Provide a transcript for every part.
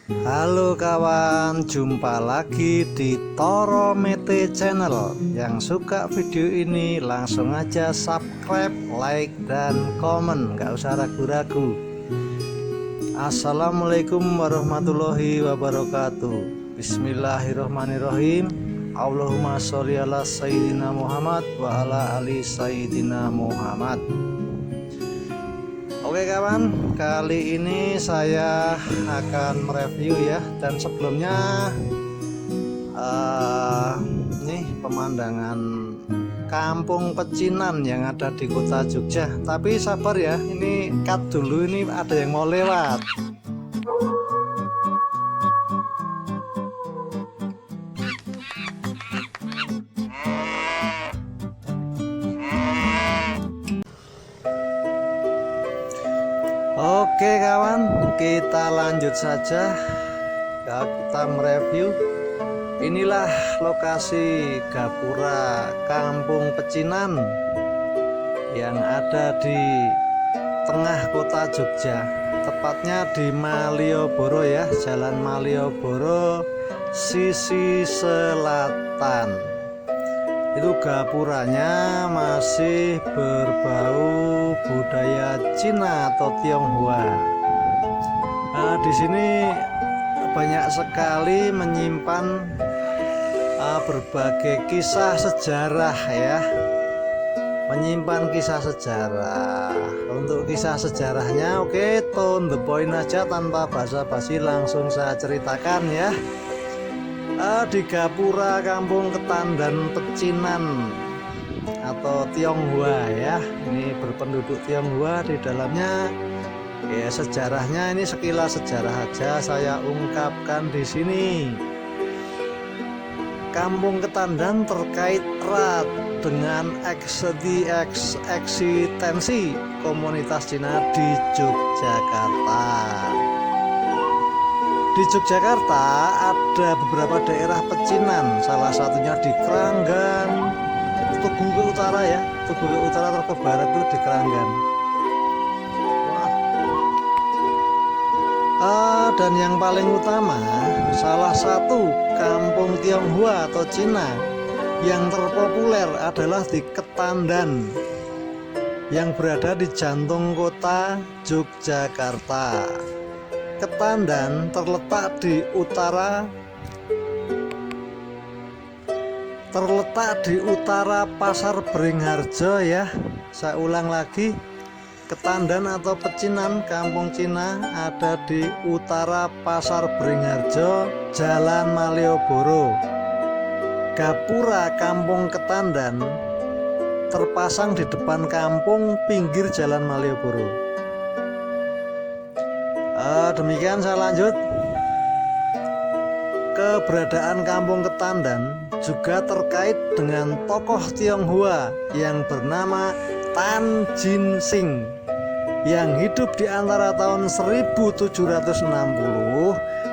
Halo kawan, jumpa lagi di Toro Mete Channel. Yang suka video ini langsung aja subscribe, like, dan komen, gak usah ragu-ragu. Assalamualaikum warahmatullahi wabarakatuh. Bismillahirrohmanirrohim. Allahumma sholli ala Sayyidina Muhammad wa ala ali Sayyidina Muhammad. Oke kawan, kali ini saya akan mereview ya. Dan sebelumnya nih pemandangan Kampung Pecinan yang ada di kota Jogja. Tapi sabar ya, ini cut dulu, ini ada yang mau lewat. Oke kawan, kita lanjut saja. Kita mereview. Inilah lokasi Gapura Kampung Pecinan yang ada di tengah kota Jogja, tepatnya di Malioboro ya, Jalan Malioboro sisi selatan. Itu gapuranya masih berbau budaya Cina atau Tionghoa. Nah, di sini banyak sekali menyimpan berbagai kisah sejarah ya, menyimpan kisah sejarah. Untuk kisah sejarahnya, oke, to the point aja tanpa basa-basi, langsung saya ceritakan ya. Di Gapura Kampung Ketandan Pecinan atau Tionghoa ya, ini berpenduduk Tionghoa di dalamnya. Ya, sejarahnya ini sekilas sejarah aja saya ungkapkan di sini. Kampung Ketandan terkait erat dengan eksistensi komunitas Cina di Yogyakarta. Di Yogyakarta ada beberapa daerah pecinan, salah satunya di Kranggan, Tugu ke utara ya, Tugu ke utara atau ke barat itu di Kranggan. Dan yang paling utama, salah satu kampung Tionghoa atau Cina yang terpopuler adalah di Ketandan, yang berada di jantung kota Yogyakarta. Ketandan terletak di utara Pasar Beringharjo ya. Saya ulang lagi, Ketandan atau Pecinan Kampung Cina ada di utara Pasar Beringharjo, Jalan Malioboro. Gapura Kampung Ketandan terpasang di depan kampung pinggir Jalan Malioboro. Demikian saya lanjut. Keberadaan Kampung Ketandan juga terkait dengan tokoh Tionghoa yang bernama Tan Jin Sing yang hidup di antara tahun 1760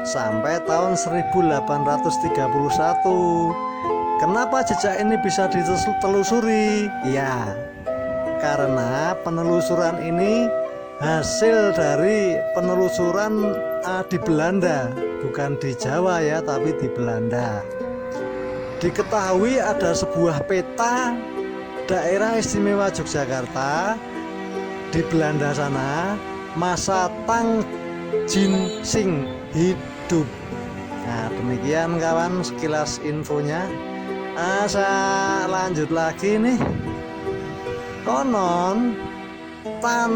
sampai tahun 1831. Kenapa jejak ini bisa ditelusuri? Ya, karena penelusuran ini hasil dari penelusuran di Belanda, bukan di Jawa ya, tapi di Belanda. Diketahui ada sebuah peta daerah istimewa Yogyakarta di Belanda sana masa Tang Jin Sing hidup. Nah, demikian kawan sekilas infonya. Saya lanjut lagi nih. Konon Tan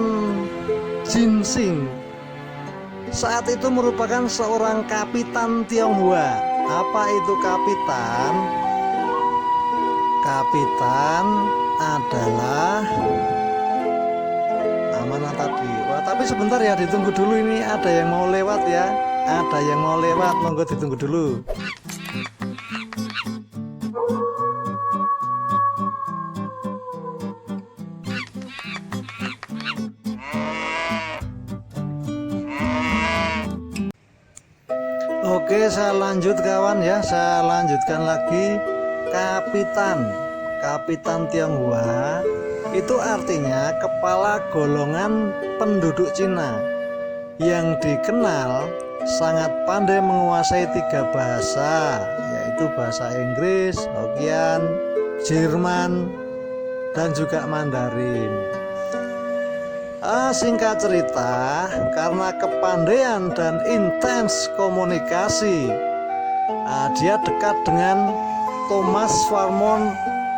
Jin Sing saat itu merupakan seorang kapitan Tionghoa. Apa itu kapitan? Kapitan adalah mana tadi? Wah, tapi sebentar ya, ditunggu dulu, ini ada yang mau lewat ya. Ada yang mau lewat, monggo ditunggu dulu. Oke, saya lanjut kawan ya, saya lanjutkan lagi. Kapitan Tionghoa itu artinya kepala golongan penduduk Cina yang dikenal sangat pandai menguasai 3 bahasa, yaitu bahasa Inggris, Hokkien, Jerman, dan juga Mandarin. Singkat cerita, karena kepandaian dan intens komunikasi, dia dekat dengan Thomas Vermont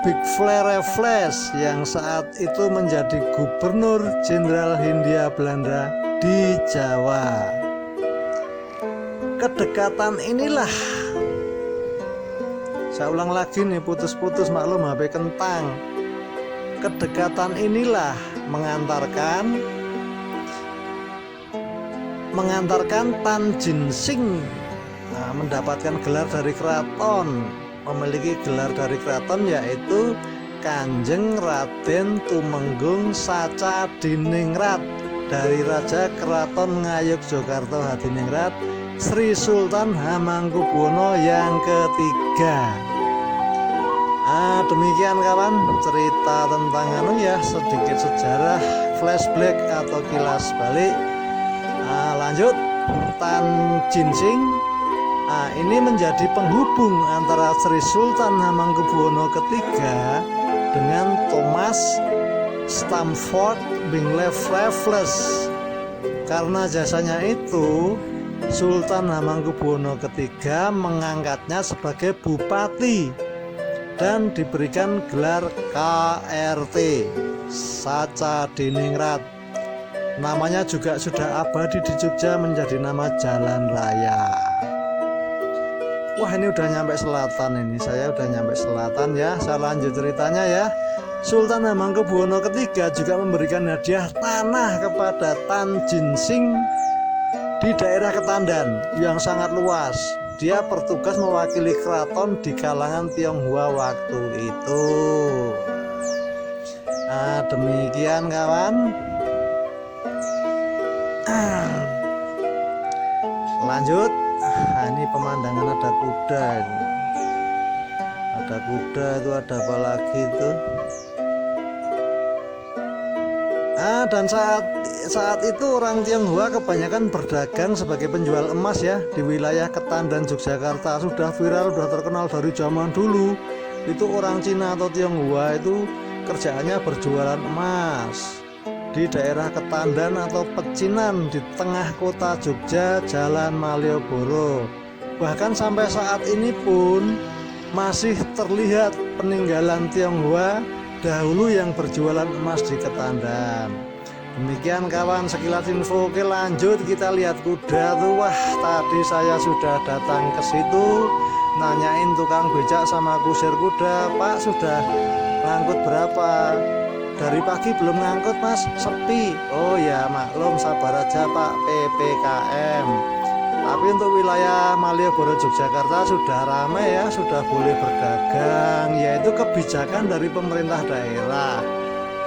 Bigflair Raffles yang saat itu menjadi Gubernur Jenderal Hindia Belanda di Jawa. Kedekatan inilah, saya ulang lagi nih, putus-putus maklum HP kentang. Kedekatan inilah mengantarkan Tan Jin Sing mendapatkan gelar dari keraton, memiliki gelar dari keraton, yaitu Kanjeng Raden Tumenggung Saca Diningrat dari Raja Keraton Ngayogyakarta Hadiningrat Sri Sultan Hamengkubuwono yang ketiga. Demikian kawan, cerita tentang sedikit sejarah flashback atau kilas balik. Lanjut, Tan Jin Sing ini menjadi penghubung antara Sri Sultan Hamengkubuwono ketiga dengan Thomas Stamford Bingley Raffles. Karena jasanya itu, Sultan Hamengkubuwono ketiga mengangkatnya sebagai bupati dan diberikan gelar KRT Saca Diningrat. Namanya juga sudah abadi di Jogja menjadi nama jalan raya. Wah, ini udah nyampe selatan ini. Saya udah nyampe selatan ya. Saya lanjut ceritanya ya. Sultan Hamengkubuwono ketiga juga memberikan hadiah tanah kepada Tan Jin Sing di daerah Ketandan yang sangat luas. Dia bertugas mewakili keraton di kalangan Tionghoa waktu itu. Demikian kawan. Lanjut. Ini pemandangan ada kuda ini. Ada kuda itu, ada apa lagi itu? Dan saat itu orang Tionghoa kebanyakan berdagang sebagai penjual emas ya di wilayah Ketandan Yogyakarta. Sudah viral, sudah terkenal dari zaman dulu. Itu orang Cina atau Tionghoa itu kerjaannya berjualan emas di daerah Ketandan atau Pecinan di tengah kota Jogja, Jalan Malioboro. Bahkan sampai saat ini pun masih terlihat peninggalan Tionghoa dahulu yang berjualan emas di Ketandan. Demikian kawan, sekilas info. Oke, lanjut kita lihat kuda tuh. Wah, tadi saya sudah datang ke situ, nanyain tukang becak sama kusir kuda, Pak sudah ngangkut berapa? Dari pagi belum ngangkut mas, sepi. Oh ya maklum, sabar aja Pak, PPKM. Tapi untuk wilayah Malioboro Yogyakarta sudah ramai ya, sudah boleh berdagang. Yaitu kebijakan dari pemerintah daerah.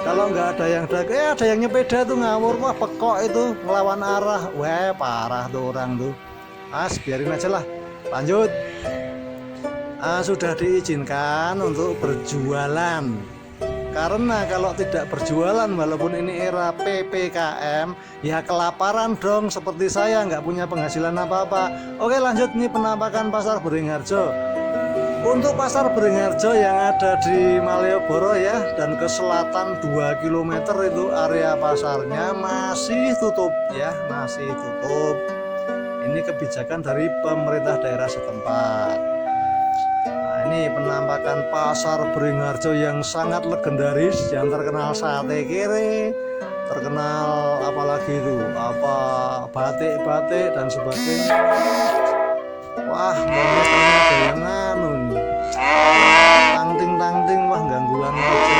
Kalau nggak ada yang dagang, ada yang nyepeda tuh ngawur, wah pekok itu ngelawan arah. Wah parah tuh orang tuh. Biarin aja lah. Lanjut. Sudah diizinkan untuk berjualan. Karena kalau tidak berjualan, walaupun ini era PPKM, ya kelaparan dong, seperti saya nggak punya penghasilan apa-apa. Oke lanjut, nih penampakan Pasar Beringharjo. Untuk Pasar Beringharjo yang ada di Malioboro ya, dan ke selatan 2 km itu area pasarnya masih tutup ya, masih tutup. Ini kebijakan dari pemerintah daerah setempat. Ini penampakan Pasar Beringharjo yang sangat legendaris, yang terkenal sate kere, terkenal apalagi itu, batik-batik dan sebagainya. Wah, monyet ada yang nganu nih, tangting, wah gangguan aja.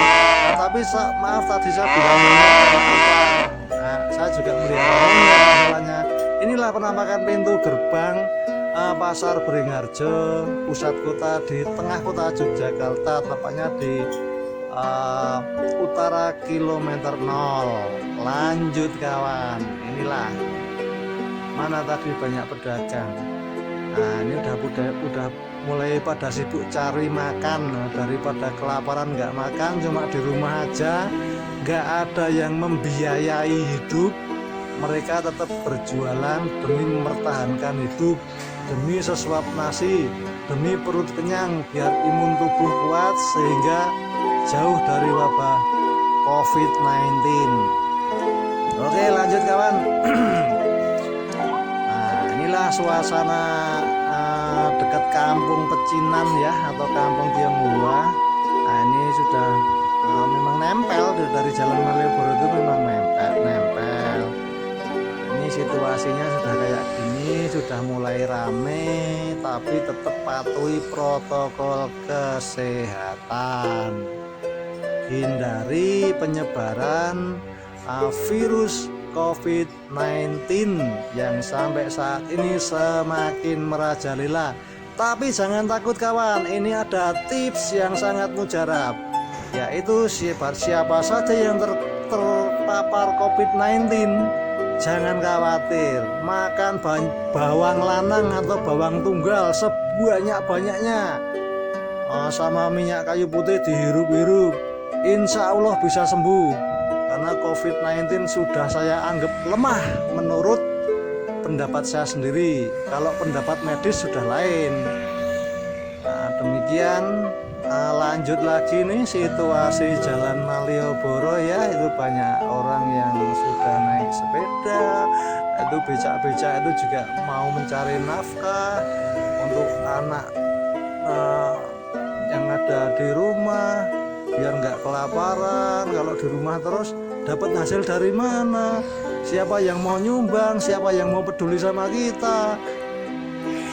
Tapi maaf tadi saya bilang monyet, saya juga melihat monyet masalahnya. Inilah penampakan pintu gerbang Pasar Beringharjo, pusat kota di tengah kota Yogyakarta, tepatnya di utara kilometer 0. Lanjut kawan, inilah mana tadi banyak pedagang. Ini udah mulai pada sibuk cari makan. Daripada kelaparan nggak makan, cuma di rumah aja, nggak ada yang membiayai hidup, mereka tetap berjualan demi mempertahankan hidup, demi sesuap nasi, demi perut kenyang, biar imun tubuh kuat sehingga jauh dari wabah COVID-19. Oke, lanjut kawan. Nah, inilah suasana dekat kampung Pecinan ya, atau kampung Tionghoa. Nah, ini sudah memang nempel dari Jalan Malioboro itu, memang nempel. Ini situasinya sudah kayak gini, sudah mulai rame, tapi tetap patuhi protokol kesehatan, hindari penyebaran virus COVID-19 yang sampai saat ini semakin merajalela. Tapi jangan takut kawan, ini ada tips yang sangat mujarab, yaitu siapa saja yang terpapar COVID-19 jangan khawatir, makan bawang lanang atau bawang tunggal sebanyak-banyaknya, sama minyak kayu putih dihirup-hirup, insya Allah bisa sembuh. Karena COVID-19 sudah saya anggap lemah menurut pendapat saya sendiri. Kalau pendapat medis sudah lain. Nah, demikian. Lanjut lagi nih situasi Jalan Malioboro ya, itu banyak orang yang sudah naik sepeda, itu becak-becak itu juga mau mencari nafkah untuk anak yang ada di rumah biar nggak kelaparan. Kalau di rumah terus dapat hasil dari mana? Siapa yang mau nyumbang? Siapa yang mau peduli sama kita?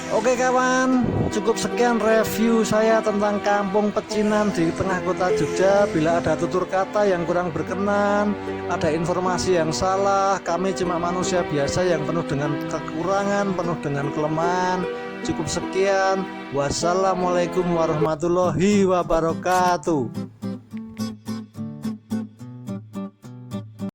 Oke kawan, cukup sekian review saya tentang kampung Pecinan di tengah kota Jogja. Bila ada tutur kata yang kurang berkenan, ada informasi yang salah, kami cuma manusia biasa yang penuh dengan kekurangan, penuh dengan kelemahan. Cukup sekian. Wassalamualaikum warahmatullahi wabarakatuh.